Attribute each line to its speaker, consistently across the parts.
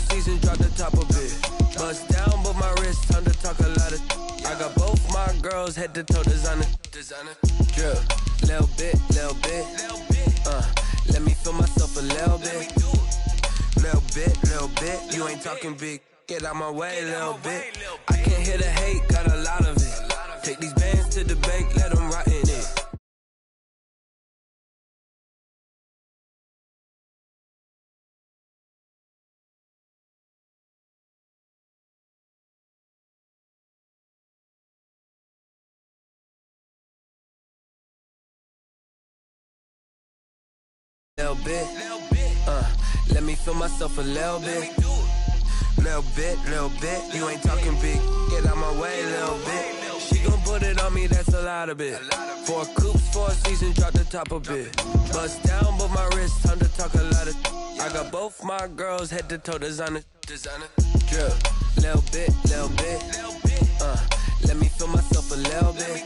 Speaker 1: seasons, drop the top a bit. Bust down, but my wrist, time to talk a lot of. I got both my girls head to toe designer. Drip, little bit. Let me feel myself a little bit. Little bit. You ain't talking big. Get out my way, little bit. I can't hear the hate, got a lot of it. Take these bands to the bank, let them rot in it. Little bit, let me feel myself a little bit. Little bit, you ain't talking big. Get out my way, little bit. She gon' put it on me, that's a lot of it. 4 coops, 4 seasons, drop the top a bit. Bust down, but my wrist, time to talk a lot of. I got both my girls head to toe designer. Drip, little bit. Let me feel myself a little bit.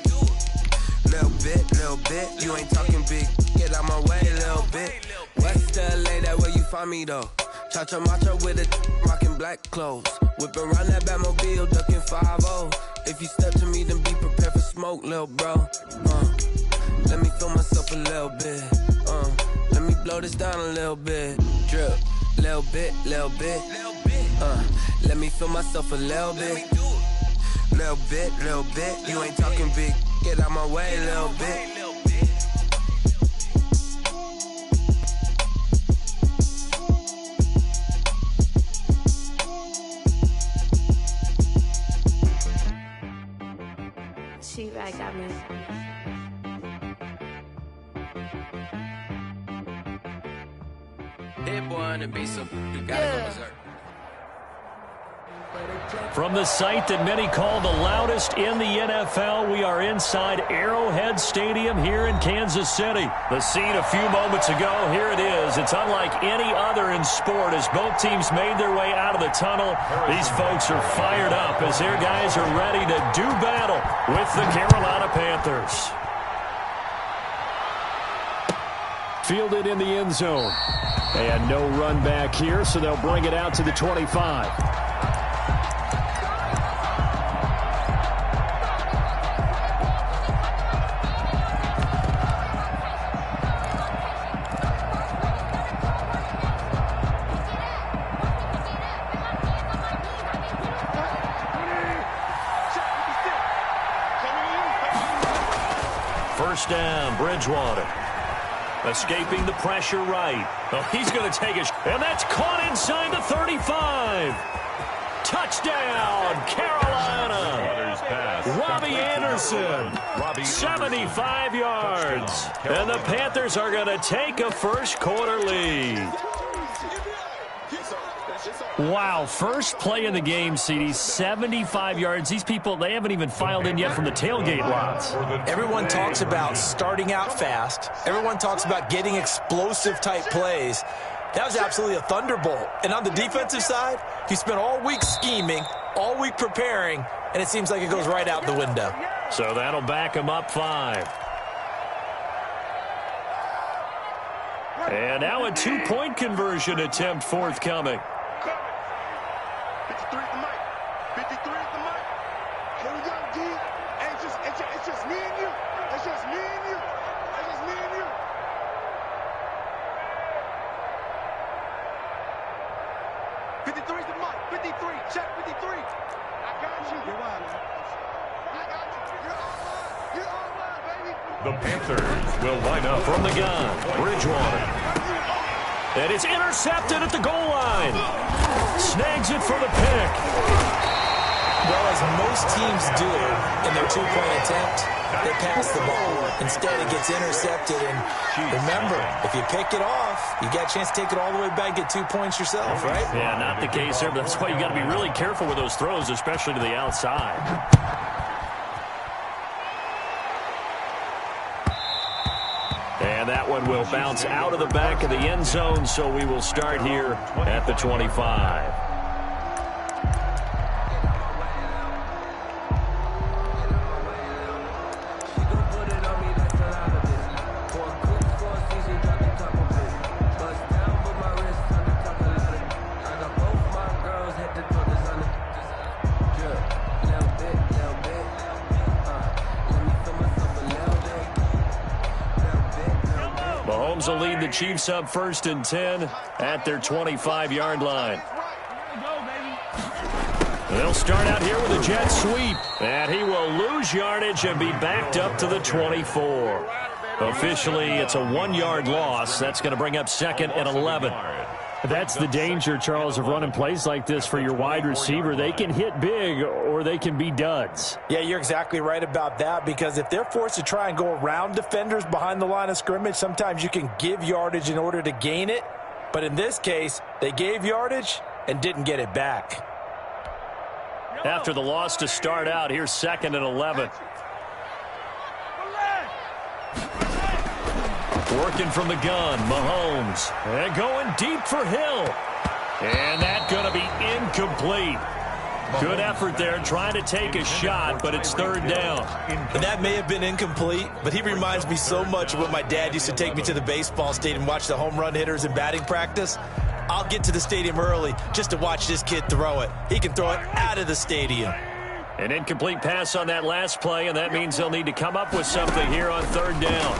Speaker 1: Little bit, you ain't talking big. Get out my way, little bit. West LA, that where you find me though. Cha-cha matcha with a rockin' black clothes. Whip around that Batmobile, ducking 5-0. If you step to me, then be prepared for smoke, little bro. Let me feel myself a little bit. Let me blow this down a little bit. Drip, little bit. Let me feel myself a little bit. Little bit. You ain't talking big. Get out my way, little bit.
Speaker 2: She-Rag got me.
Speaker 1: Hit boy on the beat, so you gotta go berserk.
Speaker 3: From the site that many call the loudest in the NFL, we are inside Arrowhead Stadium here in Kansas City. The scene a few moments ago, here it is. It's unlike any other in sport as both teams made their way out of the tunnel. These folks are fired up as their guys are ready to do battle with the Carolina Panthers. Fielded in the end zone. And no run back here, so they'll bring it out to the 25. First down, Bridgewater. Escaping the pressure right. Oh, he's going to take it. And that's caught inside the 35. Touchdown, Carolina. Robbie Anderson. 75 yards. And the Panthers are going to take a first quarter lead. Wow, first play in the game, CD, 75 yards. These people, they haven't even filed in yet from the tailgate lots.
Speaker 4: Everyone talks about starting out fast. Everyone talks about getting explosive-type plays. That was absolutely a thunderbolt. And on the defensive side, he spent all week scheming, all week preparing, and it seems like it goes right out the window.
Speaker 3: So that'll back him up 5. And now a 2-point conversion attempt forthcoming.
Speaker 5: 53 at the mic. 53 at the mic. Here we go, D. Hey, it's just me and you. It's just me and you. It's just me and you. 53 at the mic. 53. Check 53. I got you. You're on, man. I got you. You're online. You're online, baby.
Speaker 3: The Panthers will line up from the gun. Bridgewater. And it's intercepted at the goal line. Snags it for the pick.
Speaker 4: Well, as most teams do in their 2-point attempt, they pass the ball. Instead, it gets intercepted. And remember, if you pick it off, you got a chance to take it all the way back, get 2 points yourself, right?
Speaker 3: Yeah, not the case there, but that's why you got to be really careful with those throws, especially to the outside. And that one will bounce out of the back of the end zone, so we will start here at the 25. Mahomes will lead the Chiefs up 1st and 10 at their 25-yard line. They'll start out here with a jet sweep, and he will lose yardage and be backed up to the 24. Officially, it's a 1-yard loss. That's going to bring up 2nd and 11.
Speaker 6: That's the danger, Charles, of running plays like this for your wide receiver. They can hit big or they can be duds.
Speaker 4: Yeah, you're exactly right about that, because if they're forced to try and go around defenders behind the line of scrimmage, sometimes you can give yardage in order to gain it. But in this case, they gave yardage and didn't get it back.
Speaker 3: After the loss to start out, here's 2nd and 11. Working from the gun, Mahomes. And going deep for Hill. And that's going to be incomplete. Good effort there trying to take a shot, but it's 3rd down.
Speaker 4: And that may have been incomplete, but he reminds me so much of when my dad used to take me to the baseball stadium and watch the home run hitters in batting practice. I'll get to the stadium early just to watch this kid throw it. He can throw it out of the stadium.
Speaker 3: An incomplete pass on that last play, and that means they'll need to come up with something here on 3rd down.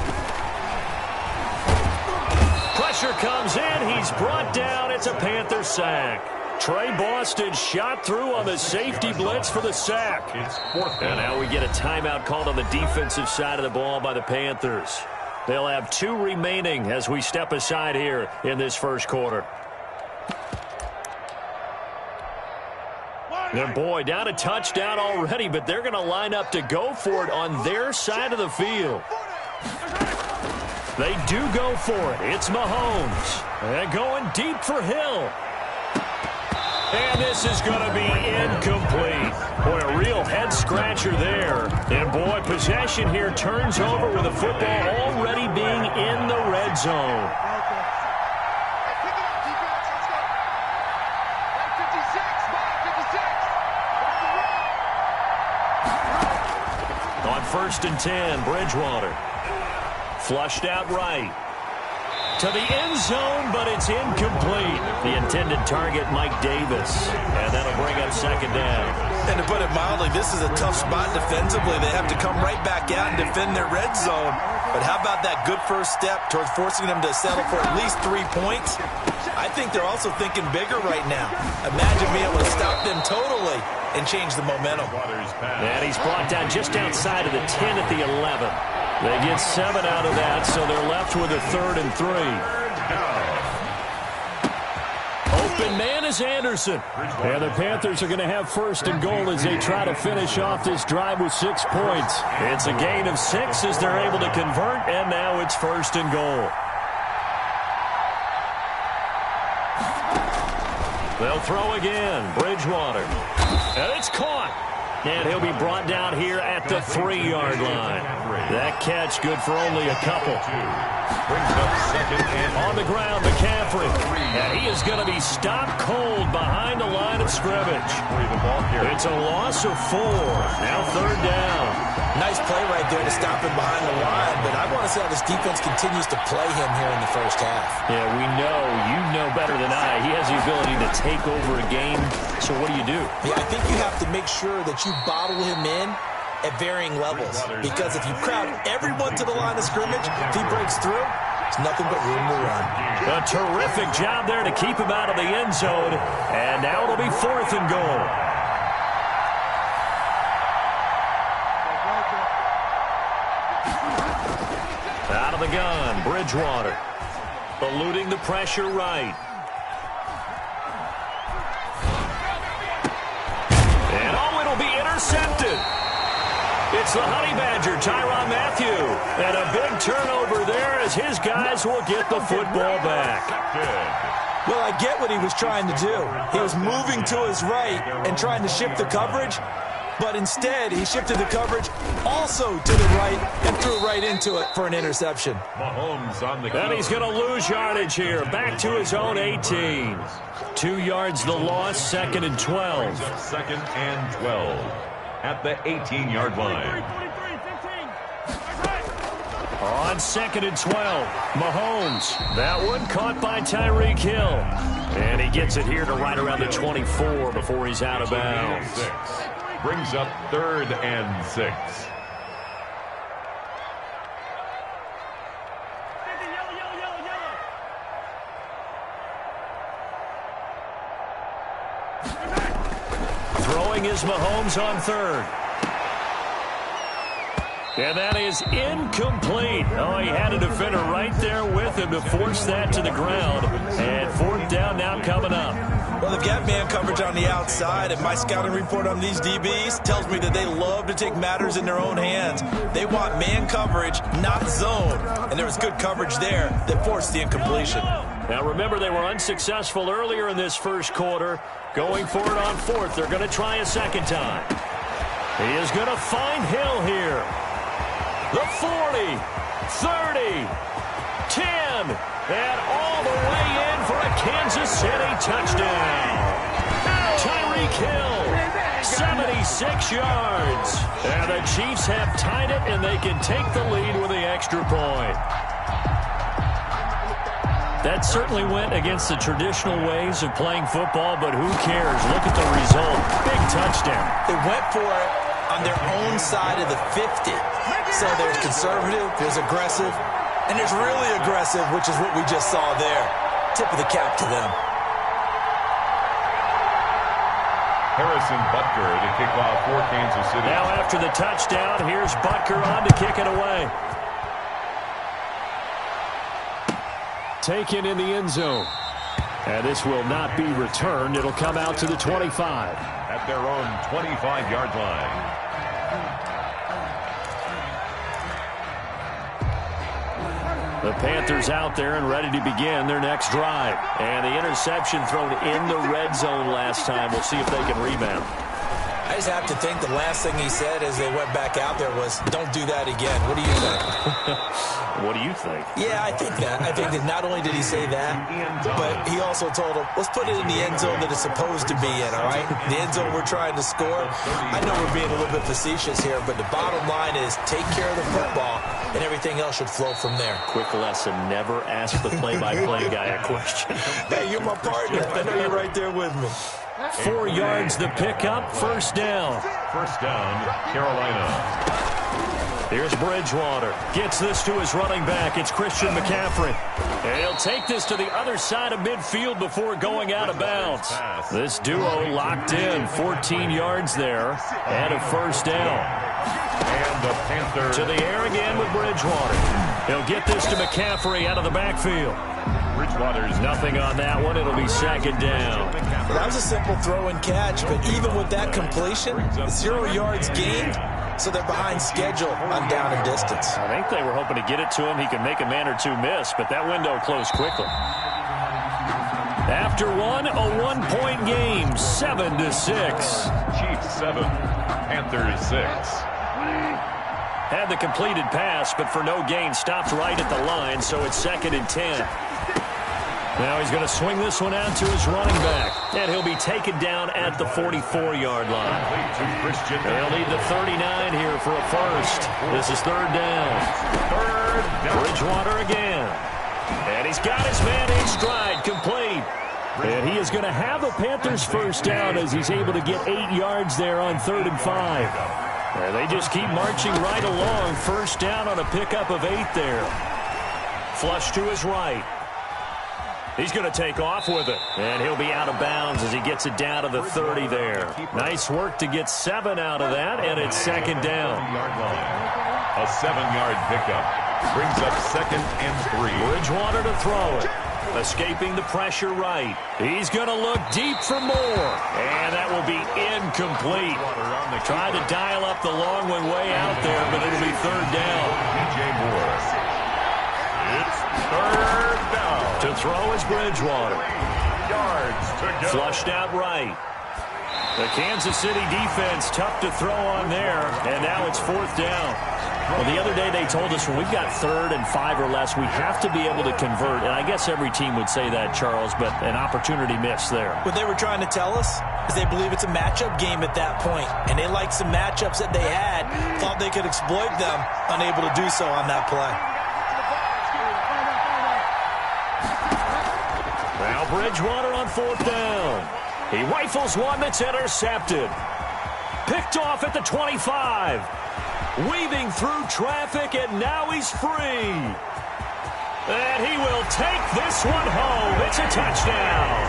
Speaker 3: Pressure comes in. He's brought down. It's a Panther sack. Trey Boston shot through on the safety blitz for the sack. And now we get a timeout called on the defensive side of the ball by the Panthers. They'll have 2 remaining as we step aside here in this first quarter. And boy, down a touchdown already, but they're going to line up to go for it on their side of the field. They do go for it. It's Mahomes. And going deep for Hill. And this is going to be incomplete. Boy, a real head-scratcher there. And, boy, possession here turns over with the football already being in the red zone. On 1st and 10, Bridgewater. Flushed out right. To the end zone, but it's incomplete. The intended target, Mike Davis. And that'll bring up 2nd down.
Speaker 4: And to put it mildly, this is a tough spot defensively. They have to come right back out and defend their red zone. But how about that good first step towards forcing them to settle for at least 3 points? I think they're also thinking bigger right now. Imagine being able to stop them totally and change the momentum.
Speaker 3: And he's brought down just outside of the 10 at the 11. They get 7 out of that, so they're left with a 3rd and 3. Open man is Anderson.
Speaker 6: And the Panthers are going to have 1st and goal as they try to finish off this drive with 6 points.
Speaker 3: It's a gain of 6 as they're able to convert, and now it's 1st and goal. They'll throw again. Bridgewater. And it's caught. And he'll be brought down here at the 3-yard line. That catch good for only a couple. On the ground, McCaffrey. And he is going to be stopped cold behind the line of scrimmage. It's a loss of 4. Now 3rd down.
Speaker 4: Nice play right there to stop him behind the line, but I want to see how this defense continues to play him here in the first half.
Speaker 3: Yeah, we know. You know better than I. He has the ability to take over a game. So what do you do?
Speaker 4: Yeah, I think you have to make sure that you bottle him in at varying levels, because if you crowd everyone to the line of scrimmage, if he breaks through, it's nothing but room to run.
Speaker 3: A terrific job there to keep him out of the end zone, and now it'll be 4th and goal. Out of the gun, Bridgewater. Eluding the pressure right. And it'll be intercepted. It's the Honey Badger, Tyrann Mathieu. And a big turnover there as his guys will get the football back.
Speaker 4: Well, I get what he was trying to do. He was moving to his right and trying to shift the coverage. But instead, he shifted the coverage also to the right and threw right into it for an interception.
Speaker 3: And he's going to lose yardage here. Back to his own 18. 2 yards the loss, 2nd and 12.
Speaker 7: 2nd and 12 at the 18-yard line.
Speaker 3: On 2nd and 12, Mahomes. That one caught by Tyreek Hill. And he gets it here to right around the 24 before he's out of bounds.
Speaker 7: Brings up 3rd and 6.
Speaker 3: throwing is Mahomes on third. And that is incomplete. Oh, he had a defender right there with him to force that to the ground. And fourth down now coming up.
Speaker 4: Well, they've got man coverage on the outside, and my scouting report on these DBs tells me that they love to take matters in their own hands. They want man coverage, not zone. And there was good coverage there that forced the incompletion.
Speaker 3: Now, remember, they were unsuccessful earlier in this first quarter. Going for it on fourth. They're going to try a second time. He is going to find Hill here. The 40, 30, 10, and all the way in for a Kansas City touchdown. Tyreek Hill, 76 yards. And the Chiefs have tied it, and they can take the lead with the extra point. That certainly went against the traditional ways of playing football, but who cares? Look at the result. Big touchdown.
Speaker 4: They went for it on their own side of the 50. So there's conservative, there's aggressive, and there's really aggressive, which is what we just saw there. Tip of the cap to them.
Speaker 7: Harrison Butker to kick off for Kansas City.
Speaker 3: Now after the touchdown, here's Butker on to kick it away. Taken in the end zone. And this will not be returned. It'll come out to the 25.
Speaker 7: At their own 25-yard line.
Speaker 3: The Panthers out there and ready to begin their next drive. And the interception thrown in the red zone last time. We'll see if they can rebound.
Speaker 4: I just have to think the last thing he said as they went back out there was, don't do that again. What do you think?
Speaker 3: What do you think?
Speaker 4: Yeah, I think that. I think that not only did he say that, but he also told him, let's put it in the end zone that it's supposed to be in, all right? The end zone we're trying to score. I know we're being a little bit facetious here, but the bottom line is take care of the football, and everything else should flow from there.
Speaker 3: Quick lesson, never ask the play-by-play guy a question.
Speaker 4: Hey, you're my partner. I know you're right there with me.
Speaker 3: 4 yards the pickup, first down.
Speaker 7: First down, Carolina.
Speaker 3: Here's Bridgewater. Gets this to his running back. It's Christian McCaffrey. And he'll take this to the other side of midfield before going out of bounds. This duo locked in. 14 yards there and a first down.
Speaker 7: And the Panthers.
Speaker 3: To the air again with Bridgewater. He'll get this to McCaffrey out of the backfield.
Speaker 7: Bridgewater's
Speaker 3: nothing on that one. It'll be second down.
Speaker 4: Well, that was a simple throw and catch, but even with that completion, 0 yards gained. So they're behind schedule on down and distance.
Speaker 3: I think they were hoping to get it to him. He could make a man or two miss, but that window closed quickly. After one, a one-point game, 7-6.
Speaker 7: Chiefs 7, Panthers 6.
Speaker 3: Had the completed pass, but for no gain, stopped right at the line, so it's 2nd and 10. Now he's going to swing this one out to his running back. And he'll be taken down at the 44-yard line. They'll need the 39 here for a first. This is third down. Bridgewater again. And he's got his man in stride, complete. And he is going to have a Panthers first down as he's able to get 8 yards there on 3rd and 5. And they just keep marching right along. First down on a pickup of 8 there. Flush to his right. He's going to take off with it. And he'll be out of bounds as he gets it down to the 30 there. Nice work to get 7 out of that, and it's second down.
Speaker 7: A 7-yard pickup. Brings up 2nd and 3.
Speaker 3: Bridgewater to throw it. Escaping the pressure right. He's going to look deep for more. And that will be incomplete. Tried to dial up the long one way out there, but it'll be third down.
Speaker 7: DJ Moore. It's third down.
Speaker 3: To throw is Bridgewater.
Speaker 7: Yards to go.
Speaker 3: Flushed out right. The Kansas City defense tough to throw on there, and now it's 4th down. Well, the other day they told us when we've got 3rd and 5 or less, we have to be able to convert. And I guess every team would say that, Charles, but an opportunity missed there.
Speaker 4: What they were trying to tell us is they believe it's a matchup game at that point, and they liked some matchups that they had, thought they could exploit them, unable to do so on that play.
Speaker 3: Now Bridgewater on 4th down. He rifles one that's intercepted. Picked off at the 25. Weaving through traffic, and now he's free. And he will take this one home. It's a touchdown.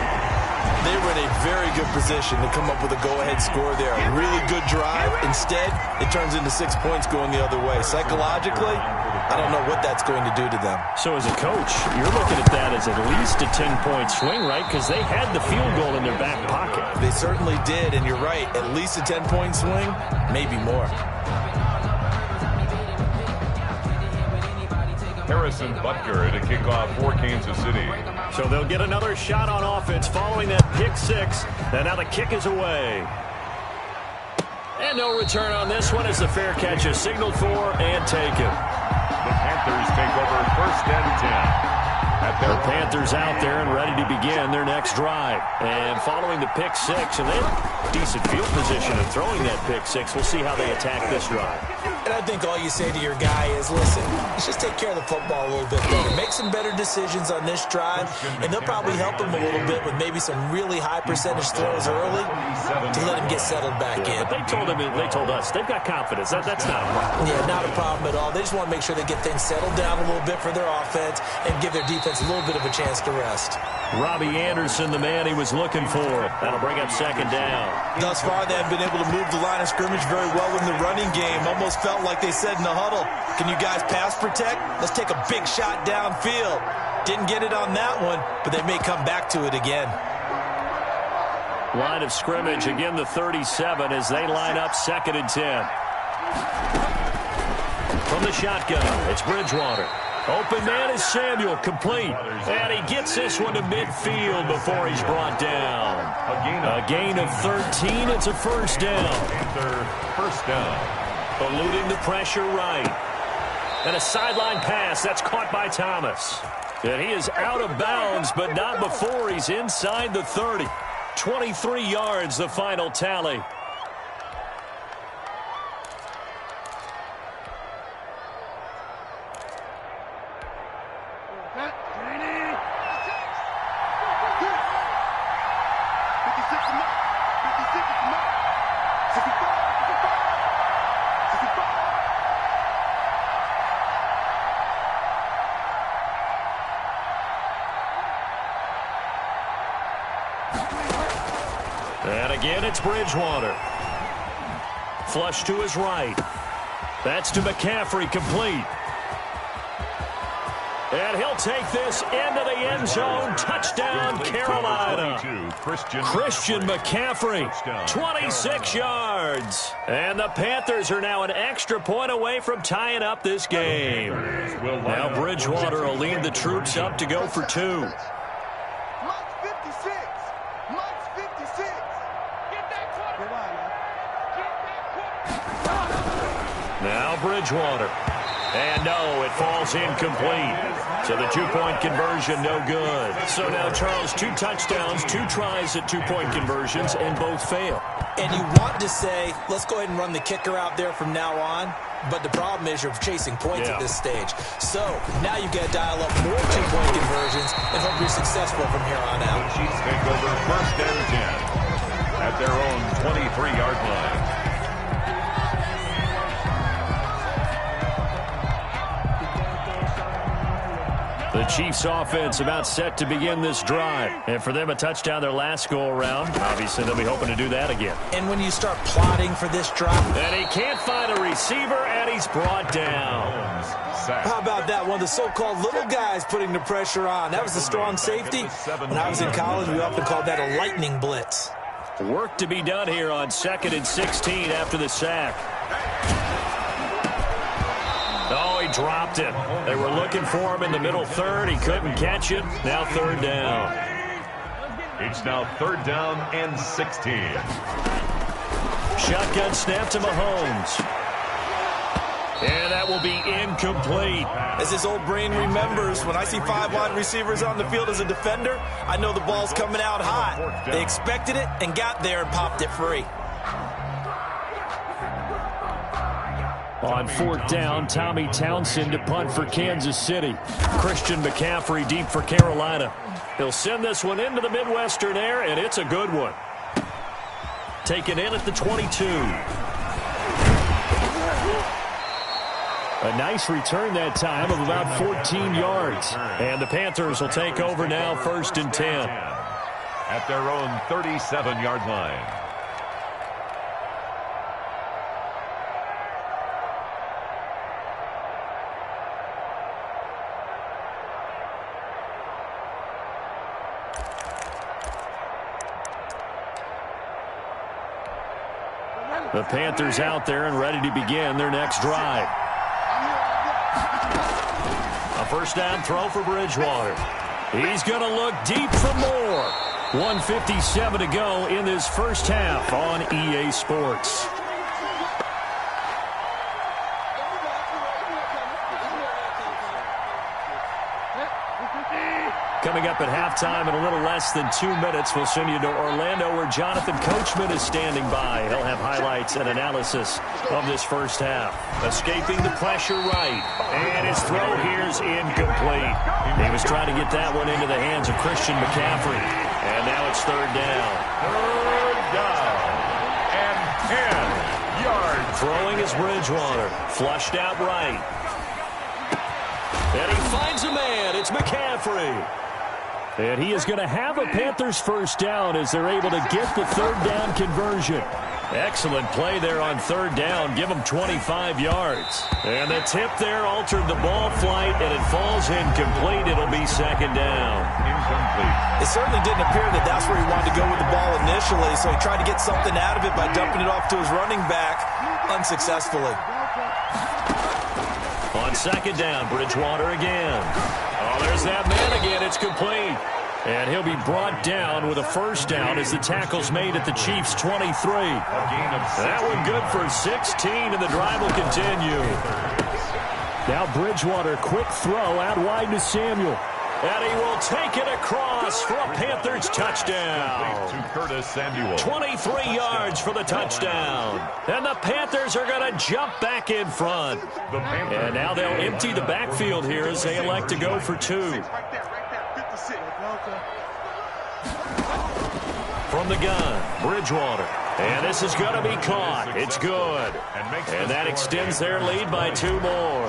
Speaker 4: They were in a very good position to come up with a go-ahead score there. A really good drive. Instead, it turns into 6 points going the other way. Psychologically, I don't know what that's going to do to them.
Speaker 3: So as a coach, you're looking at that as at least a 10-point swing, right? Because they had the field goal in their back pocket.
Speaker 4: They certainly did, and you're right. At least a 10-point swing, maybe more.
Speaker 7: Harrison Butker to kick off for Kansas City.
Speaker 3: So they'll get another shot on offense following that pick six. And now the kick is away. And no return on this one as the fair catch is signaled for and taken.
Speaker 7: The Panthers take over 1st and 10.
Speaker 3: The Panthers out there and ready to begin their next drive. And following the pick six, and they have decent field position of throwing that pick six. We'll see how they attack this drive.
Speaker 4: And I think all you say to your guy is, listen, let's just take care of the football a little bit better. Make some better decisions on this drive, and they'll probably help him a little bit with maybe some really high percentage throws early to let him get settled back in.
Speaker 3: But they told us they've got confidence. That's not a problem.
Speaker 4: Yeah, not a problem at all. They just want to make sure they get things settled down a little bit for their offense and give their defense a little bit of a chance to rest.
Speaker 3: Robbie Anderson, the man he was looking for. That'll bring up 2nd down.
Speaker 4: Thus far, they have been able to move the line of scrimmage very well in the running game. Almost felt like they said in the huddle, can you guys pass protect? Let's take a big shot downfield. Didn't get it on that one, but they may come back to it again.
Speaker 3: Line of scrimmage, again the 37 as they line up 2nd and 10. From the shotgun, it's Bridgewater. Open man is Samuel, complete. And he gets this one to midfield before he's brought down. A gain of 13, it's a 1st down.
Speaker 7: Panther 1st down.
Speaker 3: Eluding the pressure right. And a sideline pass, that's caught by Thomas. And he is out of bounds, but not before he's inside the 30. 23 yards, the final tally. And again, it's Bridgewater. Flush to his right. That's to McCaffrey, complete. And he'll take this into the end zone. Touchdown, Carolina. Christian McCaffrey, 26 yards. And the Panthers are now an extra point away from tying up this game. Now Bridgewater will lead the troops up to go for 2. Now Bridgewater. And no, it falls incomplete. So the 2-point conversion, no good. So now, Charles, 2 touchdowns, 2 tries at 2-point conversions, and both fail.
Speaker 4: And you want to say, let's go ahead and run the kicker out there from now on. But the problem is you're chasing points at this stage. So now you got to dial up more 2-point conversions and hope you're successful from here on out.
Speaker 7: The Chiefs take over 1st and 10 at their own 23-yard line.
Speaker 3: The Chiefs offense about set to begin this drive. And for them, a touchdown their last go-around. Obviously, they'll be hoping to do that again.
Speaker 4: And when you start plotting for this drive.
Speaker 3: And he can't find a receiver, and he's brought down.
Speaker 4: How about that? One of the so-called little guys putting the pressure on. That was the strong safety. When I was in college, we often called that a lightning blitz.
Speaker 3: Work to be done here on 2nd and 16 after the sack. Oh, he dropped it. They were looking for him in the middle third. He couldn't catch it. Now 3rd down.
Speaker 7: It's now 3rd down and 16.
Speaker 3: Shotgun snap to Mahomes. And that will be incomplete.
Speaker 4: As his old brain remembers, when I see 5 wide receivers on the field as a defender, I know the ball's coming out hot. They expected it and got there and popped it free.
Speaker 3: On 4th down, Tommy Townsend to punt for Kansas City. Christian McCaffrey deep for Carolina. He'll send this one into the Midwestern air, and it's a good one. Taken in at the 22. A nice return that time of about 14 yards. And the Panthers will take over now 1st and 10.
Speaker 7: at their own 37-yard line.
Speaker 3: The Panthers out there and ready to begin their next drive. A first down throw for Bridgewater. He's going to look deep for more. 1:57 to go in this first half on EA Sports. Coming up at halftime in a little less than 2 minutes, we'll send you to Orlando where Jonathan Coachman is standing by. He'll have highlights and analysis of this first half. Escaping the pressure right. And his throw here's incomplete. He was trying to get that one into the hands of Christian McCaffrey. And now it's third down.
Speaker 7: Third down and 10 yards.
Speaker 3: Throwing is Bridgewater. Flushed out right. And he finds a man. It's McCaffrey. And he is going to have a Panthers first down as they're able to get the third down conversion. Excellent play there on third down. Give them 25 yards. And the tip there altered the ball flight, and it falls incomplete. It'll be second down.
Speaker 7: Incomplete.
Speaker 4: It certainly didn't appear that that's where he wanted to go with the ball initially, so he tried to get something out of it by dumping it off to his running back unsuccessfully.
Speaker 3: On second down, Bridgewater again. Oh, there's that man again. It's complete. And he'll be brought down with a first down as the tackle's made at the Chiefs' 23. That one good for 16, and the drive will continue. Now Bridgewater, quick throw out wide to Samuel. And he will take it across for a Panthers touchdown.
Speaker 7: To Curtis Samuel.
Speaker 3: 23 yards for the touchdown. And the Panthers are going to jump back in front. And now they'll empty the backfield here as they elect to go for two. From the gun, Bridgewater. And this is going to be caught. It's good. And that extends their lead by 2 more.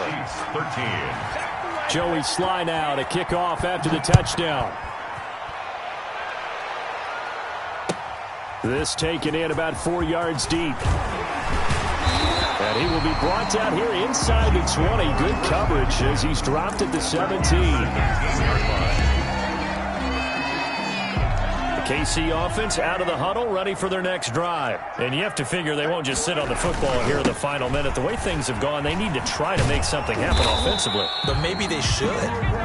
Speaker 7: 13.
Speaker 6: Joey Sly now to kick off after the touchdown. This taken in about 4 yards deep. And he will be brought down here inside the 20. Good coverage as he's dropped at the 17. KC offense out of the huddle, ready for their next drive. And you have to figure they won't just sit on the football here in the final minute. The way things have gone, they need to try to make something happen offensively.
Speaker 4: But maybe they should.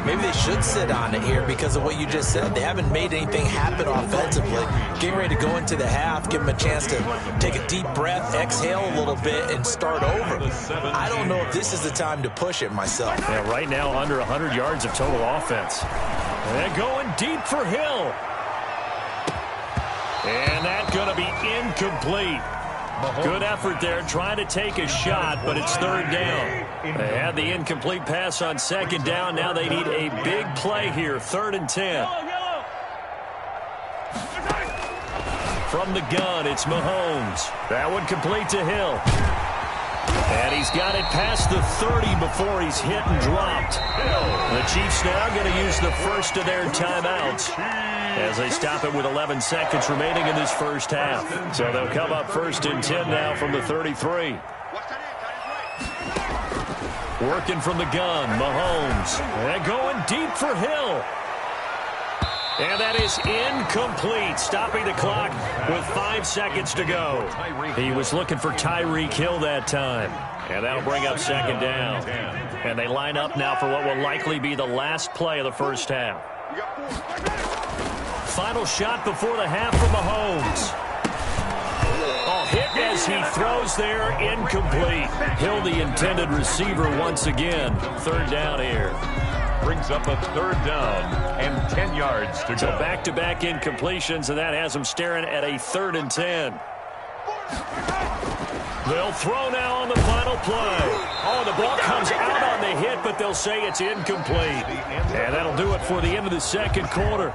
Speaker 4: Maybe they should sit on it here because of what you just said. They haven't made anything happen offensively. Getting ready to go into the half, give them a chance to take a deep breath, exhale a little bit, and start over. I don't know if this is the time to push it myself.
Speaker 3: Yeah, right now under 100 yards of total offense. And going deep for Hill. And that's going to be incomplete. Good effort there trying to take a shot, but it's third down. They had the incomplete pass on second down. Now they need a big play here, 3rd and 10. From the gun, it's Mahomes. That one complete to Hill. And he's got it past the 30 before he's hit and dropped. The Chiefs now going to use the first of their timeouts as they stop it with 11 seconds remaining in this first half. So they'll come up 1st and 10 now from the 33. Working from the gun, Mahomes. And going deep for Hill. And that is incomplete, stopping the clock with 5 seconds to go. He was looking for Tyreek Hill that time. And that'll bring up second down. And they line up now for what will likely be the last play of the first half. Final shot before the half from Mahomes. Oh, hit as he throws there, incomplete. Hill, the intended receiver once again. Third down here.
Speaker 7: Brings up a third down and 10 yards to go.
Speaker 3: So back-to-back incompletions, and that has them staring at a 3rd and 10. They'll throw now on the final play. Oh, the ball comes out on the hit, but they'll say it's incomplete. And that'll do it for the end of the second quarter.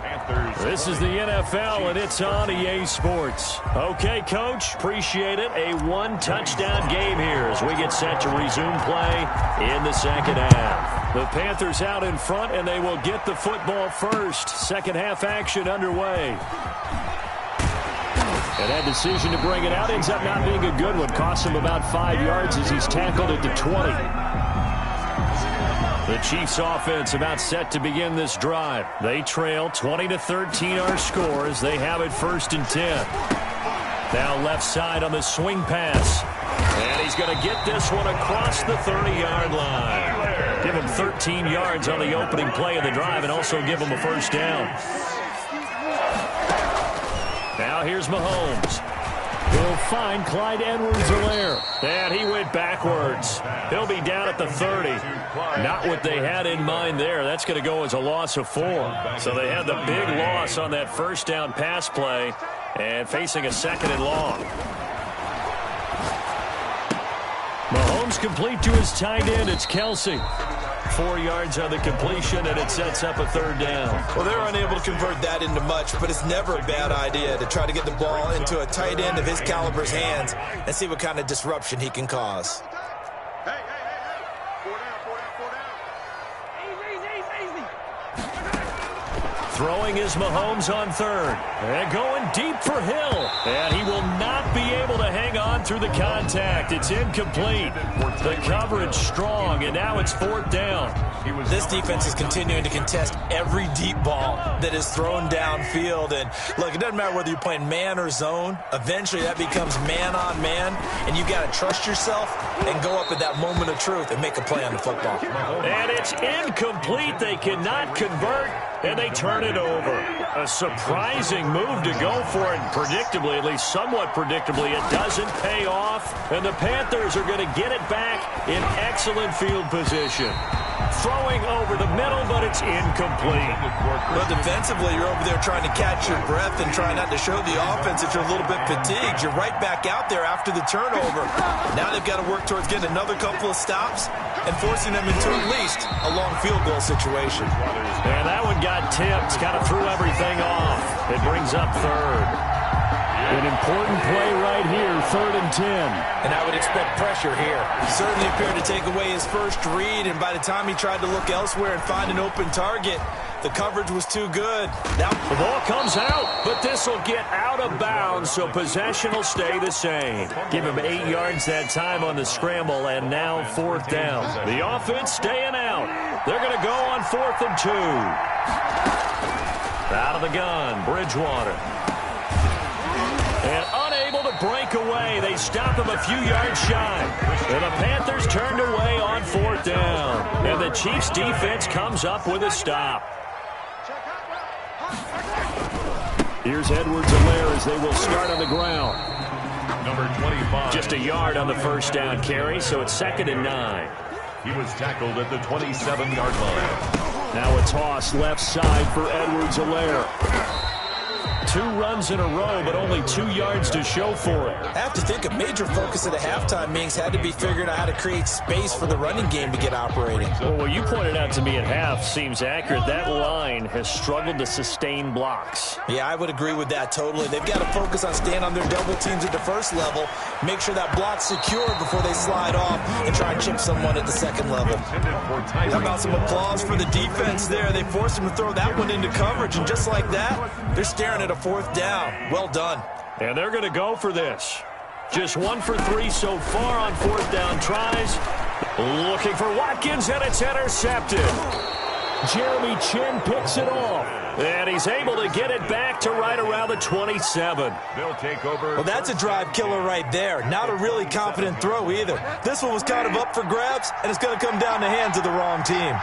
Speaker 3: This is the NFL, and it's on EA Sports. Okay, Coach, appreciate it. A 1-touchdown game here as we get set to resume play in the second half. The Panthers out in front, and they will get the football first. Second half action underway. And that decision to bring it out ends up not being a good one. Costs him about 5 yards as he's tackled at the 20. The Chiefs offense about set to begin this drive. They trail 20-13 our score as they have it 1st and 10. Now left side on the swing pass. And he's going to get this one across the 30-yard line. Give him 13 yards on the opening play of the drive and also give him a first down. Now here's Mahomes. He'll find Clyde Edwards-Helaire. And he went backwards. He'll be down at the 30. Not what they had in mind there. That's going to go as a loss of 4. So they had the big loss on that first down pass play and facing a 2nd and long. Mahomes complete to his tight end. It's Kelsey. 4 yards on the completion, and it sets up a 3rd down.
Speaker 4: Well, they're unable to convert that into much, but it's never a bad idea to try to get the ball into a tight end of his caliber's hands and see what kind of disruption he can cause.
Speaker 5: Hey. 4 down.
Speaker 3: Throwing is Mahomes on 3rd. And going deep for Hill. And he will not be able to hang on through the contact. It's incomplete. The coverage strong, and now it's 4th down.
Speaker 4: This defense is continuing to contest every deep ball that is thrown downfield. And, look, it doesn't matter whether you're playing man or zone. Eventually, that becomes man-on-man, and you've got to trust yourself and go up at that moment of truth and make a play on the football.
Speaker 3: And it's incomplete. They cannot convert, and they turn it over. A surprising move to go for it. Predictably, at least somewhat predictably, it doesn't pay off, and the Panthers are going to get it back in excellent field position. Throwing over the middle, but it's incomplete.
Speaker 4: But defensively, you're over there trying to catch your breath and trying not to show the offense that you're a little bit fatigued. You're right back out there after the turnover. Now they've got to work towards getting another couple of stops and forcing them into at least a long field goal situation.
Speaker 3: And that one got tipped, kind of threw everything off. It brings up 3rd. An important play right here, 3rd and 10.
Speaker 4: And I would expect pressure here. He certainly appeared to take away his first read, and by the time he tried to look elsewhere and find an open target, the coverage was too good. Now
Speaker 3: the ball comes out, but this will get out of bounds, so possession will stay the same. Give him 8 yards that time on the scramble, and now 4th down. The offense staying out. They're going to go on 4th and 2. Out of the gun, Bridgewater. And unable to break away. They stop him a few yards shy. And the Panthers turned away on 4th down. And the Chiefs defense comes up with a stop. Here's Edwards-Helaire as they will start on the ground.
Speaker 7: Number 25.
Speaker 3: Just a yard on the first down carry, so it's 2nd and 9.
Speaker 7: He was tackled at the 27-yard line.
Speaker 3: Now a toss left side for Edwards-Helaire. 2 runs in a row, but only 2 yards to show for it.
Speaker 4: I have to think a major focus at the halftime meetings had to be figuring out how to create space for the running game to get operating.
Speaker 3: Well, what you pointed out to me at half seems accurate. That line has struggled to sustain blocks.
Speaker 4: Yeah, I would agree with that totally. They've got to focus on staying on their double teams at the first level, make sure that block's secure before they slide off and try and chip someone at the second level. How about some applause for the defense there? They forced them to throw that one into coverage, and just like that, they're staring at a 4th down. Well done.
Speaker 3: And they're going to go for this. Just 1 for 3 so far on 4th down tries. Looking for Watkins, and it's intercepted. Jeremy Chin picks it off. And he's able to get it back to right around the 27.
Speaker 7: They'll take over.
Speaker 4: Well, that's a drive killer right there. Not a really confident throw either. This one was kind of up for grabs, and it's going to come down the hands of the wrong team.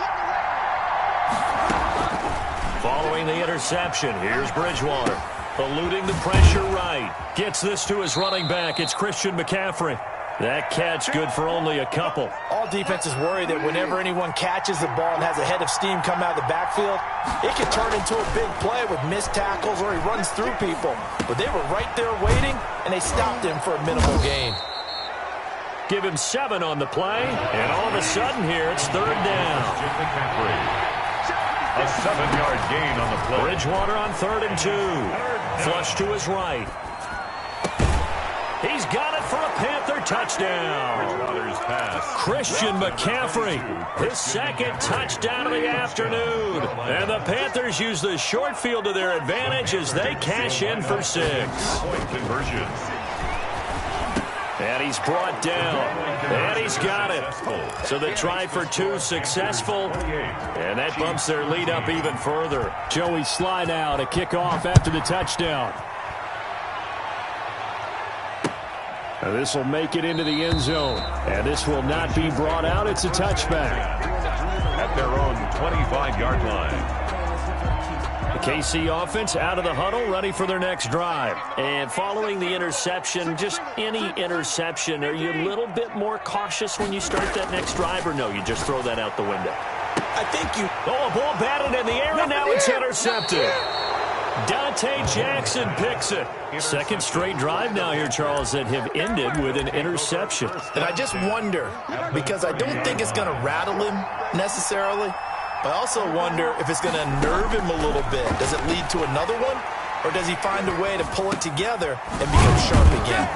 Speaker 3: Following the interception, here's Bridgewater. Eluding the pressure right. Gets this to his running back. It's Christian McCaffrey. That catch good for only a couple.
Speaker 4: All defenses worry that whenever anyone catches the ball and has a head of steam come out of the backfield, it can turn into a big play with missed tackles or he runs through people. But they were right there waiting, and they stopped him for a minimal gain.
Speaker 3: Give him 7 on the play, and all of a sudden here, it's 3rd down.
Speaker 7: A 7-yard gain on the play.
Speaker 3: Bridgewater on 3rd and 2. Flush to his right. He's got it for a Panther touchdown.
Speaker 7: Bridgewater's pass.
Speaker 3: Christian McCaffrey, his second touchdown of the afternoon. And the Panthers use the short field to their advantage as they cash in for 6.
Speaker 7: Point conversion.
Speaker 3: And he's brought down. And he's got it. So the try for 2 successful. And that bumps their lead up even further. Joey Sly now to kick off after the touchdown. This will make it into the end zone. And this will not be brought out. It's a touchback.
Speaker 7: At their own 25-yard line.
Speaker 3: The KC offense out of the huddle, ready for their next drive. And following the interception, just any interception, are you a little bit more cautious when you start that next drive, or no, you just throw that out the window?
Speaker 4: I think you...
Speaker 3: Oh, a ball batted in the air, and now it's intercepted. Dante Jackson picks it. Second straight drive now here, Charles, that have ended with an interception.
Speaker 8: And I just wonder, because I don't think it's going to rattle him necessarily, but I also wonder if it's going to nerve him a little bit. Does it lead to another one, or does he find a way to pull it together and become sharp again?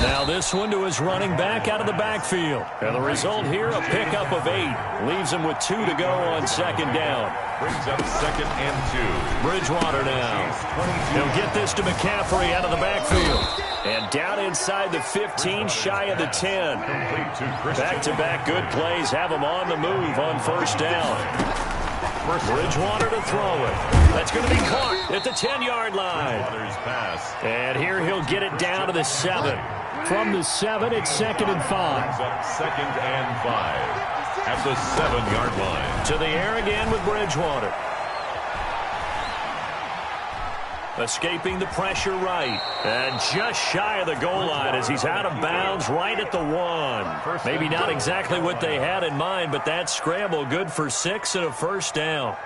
Speaker 3: Now this one to his running back out of the backfield. And the result here, a pickup of 8. Leaves him with 2 to go on second down.
Speaker 7: Brings up 2nd and 2.
Speaker 3: Bridgewater now. He'll get this to McCaffrey out of the backfield. And down inside the 15, shy of the 10. Back-to-back good plays have him on the move on first down. Bridgewater to throw it. That's going to be caught at the 10-yard line. And here he'll get it down to the 7. From the 7, it's 2nd and 5.
Speaker 7: Up 2nd and 5 at the 7-yard line.
Speaker 3: To the air again with Bridgewater. Escaping the pressure right. And just shy of the goal line as he's out of bounds right at the 1. Maybe not exactly what they had in mind, but that scramble good for 6 and a first down.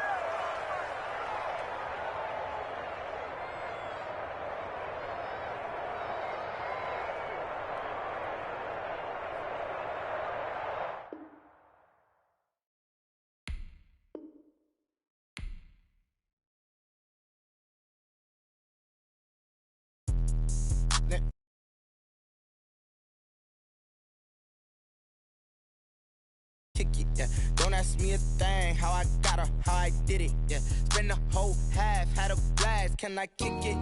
Speaker 9: Yeah. Don't ask me a thing, how I got her, how I did it, yeah. Spend the whole half, had a blast, can I kick it?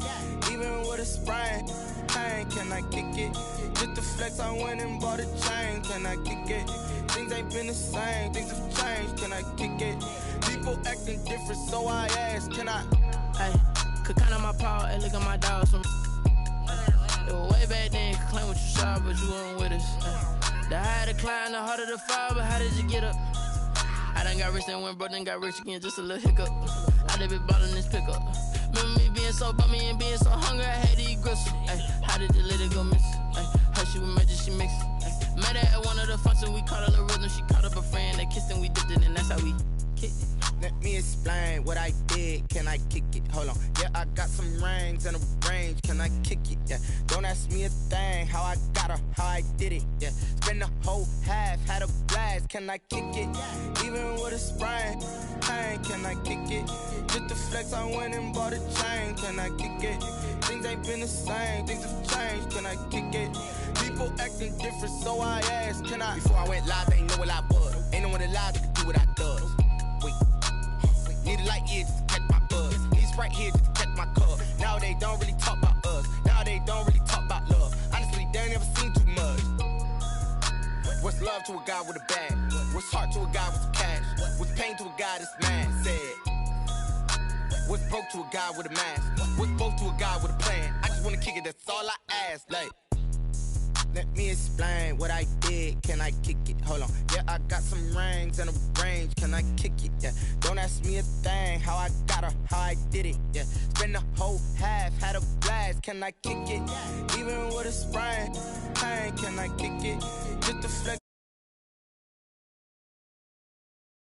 Speaker 9: Even with a sprain, pain, can I kick it? Just the flex, I went and bought a chain, can I kick it? Things ain't been the same, things have changed, can I kick it? People acting different, so I ask, can I?
Speaker 10: Hey, could count on my power, and look at my dogs from way back then, could claim what you saw, but you weren't with us. The higher the climb, the harder the fall, but how did you get up? I done got rich and went broke, then got rich again, just a little hiccup. I done been ballin' this pickup. Remember me being so bummy and being so hungry, I had to eat gristle. Ay, how did the lady go miss? Her she was magic, she mixed. Met her at one of the functions, we caught a little rhythm, she caught up a friend, they kissed and we dipped it, and that's how we kicked it.
Speaker 9: Let me explain what I did, can I kick it? Hold on, yeah, I got some rings and a range, can I kick it? Yeah, don't ask me a thing, how I got her, how I did it? Yeah, spend the whole half, had a blast, can I kick it? Even with a sprain, pain, can I kick it? Just the flex, I went and bought a chain, can I kick it? Things ain't been the same, things have changed, can I kick it? People acting different, so I asked, can I? Before I went live, they know what I was. Ain't no one alive that could do what I does. Wait. Need a light year just to catch my buzz. Need Sprite here just to catch my cup. Now they don't really talk about us. Now they don't really talk about love. Honestly, they ain't never seen too much. What's love to a guy with a bag? What's heart to a guy with some cash? What's pain to a guy that's mad? Said. What's broke to a guy with a mask? What's both to a guy with a plan? I just wanna kick it, that's all I ask. Like, let me explain what I did, can I kick it? Hold on, yeah, I got some rings and a range, can I kick it? Yeah, don't ask me a thing, how I got her, how I did it? Yeah, spend the whole half, had a blast, can I kick it? Even with a sprain, pain, can I kick it? Just the flex.